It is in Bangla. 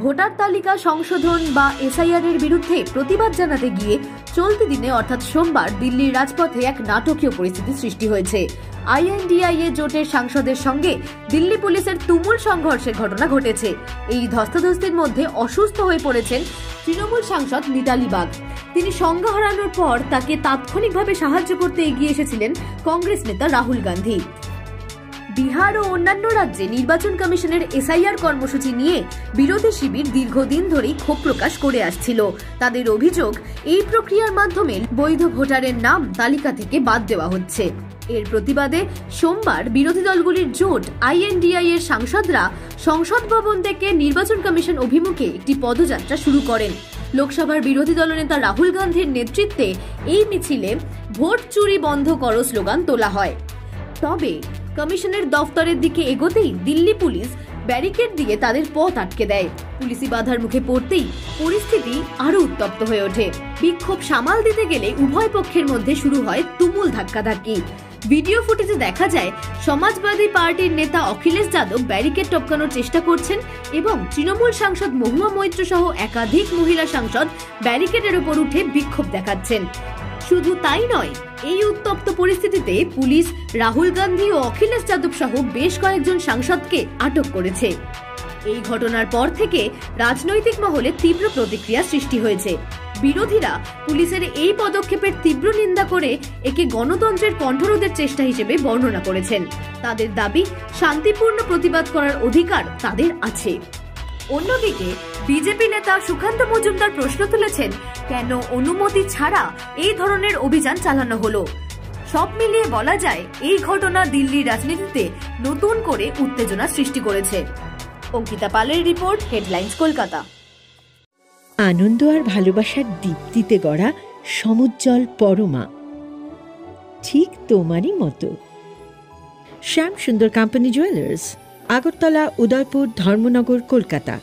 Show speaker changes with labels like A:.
A: ভোটার তালিকা সংশোধন বা এসআইআর এর বিরুদ্ধে প্রতিবাদ জানাতে গিয়ে চলতি দিনে অর্থাৎ সোমবার দিল্লির রাজপথে এক নাটকীয় পরিস্থিতি সৃষ্টি হয়েছে। আইএনডিআইএ জোটের সাংসদের সঙ্গে দিল্লি পুলিশের তুমুল সংঘর্ষের ঘটনা ঘটেছে। এই ধস্তাধস্তির মধ্যে অসুস্থ হয়ে পড়েছেন তৃণমূল সাংসদ মিতালি বাগ। তিনি সংজ্ঞা হারানোর পর তাকে তাৎক্ষণিকভাবে সাহায্য করতে এগিয়ে এসেছিলেন কংগ্রেস নেতা রাহুল গান্ধী। বিহার ও অন্যান্য রাজ্যে নির্বাচন কমিশনের এসআইআর কর্মসূচি নিয়ে বিরোধী শিবির দীর্ঘদিন ধরেই ক্ষোভ প্রকাশ করে আসছিল। তাদের অভিযোগ, এই প্রক্রিয়ার মাধ্যমে বৈধ ভোটারের নাম তালিকা থেকে বাদ দেওয়া হচ্ছে। এর প্রতিবাদে সোমবার বিরোধী দলগুলির জোট আইএনডিআই এর সাংসদরা সংসদ ভবন থেকে নির্বাচন কমিশন অভিমুখে একটি পদযাত্রা শুরু করেন। লোকসভার বিরোধী দলনেতা রাহুল গান্ধীর নেতৃত্বে এই মিছিলে ভোট চুরি বন্ধ করো স্লোগান তোলা হয়। তবে কমিশনের দফতরের দিকে এগোতেই দিল্লি পুলিশ ব্যারিকেড দিয়ে তাদের পথ আটকে দেয়। পুলিশি বাধার মুখে পড়তেই পরিস্থিতি আরো উত্তপ্ত হয়ে ওঠে। বিক্ষোভ সামাল দিতে গেলে উভয় পক্ষের মধ্যে শুরু হয় তুমুল ধাক্কাধাক্কি। ভিডিও ফুটেজে দেখা যায় সমাজবাদী পার্টির নেতা অখিলেশ যাদব ব্যারিকেড টপকানোর চেষ্টা করছেন এবং তৃণমূল সাংসদ মহুয়া মৈত্র সহ একাধিক মহিলা সাংসদ ব্যারিকেডের উপর উঠে বিক্ষোভ দেখাচ্ছেন। শুধু তাই নয়, এই উত্তপ্ত পরিস্থিতিতে পুলিশ রাহুল গান্ধী ও অখিলেশ যাদব সহ বেশ কয়েকজন সাংসদকে আটক করেছে। এই ঘটনার পর থেকে রাজনৈতিক মহলে তীব্র প্রতিক্রিয়া সৃষ্টি হয়েছে। বিরোধীরা পুলিশের এই পদক্ষেপের তীব্র নিন্দা করে একে গণতন্ত্রের কণ্ঠরোধের চেষ্টা হিসেবে বর্ণনা করেছেন। তাদের দাবি, শান্তিপূর্ণ প্রতিবাদ করার অধিকার তাদের আছে। অন্যদিকে বিজেপি নেতা সুকান্ত মজুমদার প্রশ্ন তুলেছেন, কেন অনুমতি ছাড়া এই ধরনের অভিযান চালানো হলো। সব মিলিয়ে বলা যায়, এই ঘটনা দিল্লির রাজনীতিতে নতুন করে উত্তেজনা সৃষ্টি করেছে। অঙ্কিতা পালের রিপোর্ট, হেডলাইন্স কলকাতা।
B: আনন্দ আর ভালোবাসার দীপ্তিতে গড়া সমুজ্জ্বল পরমা, ঠিক তোমারই মতো। শ্যাম সুন্দর কোম্পানি জুয়েলার্স, আগরতলা, উদয়পুর, ধর্মনগর, কলকাতা।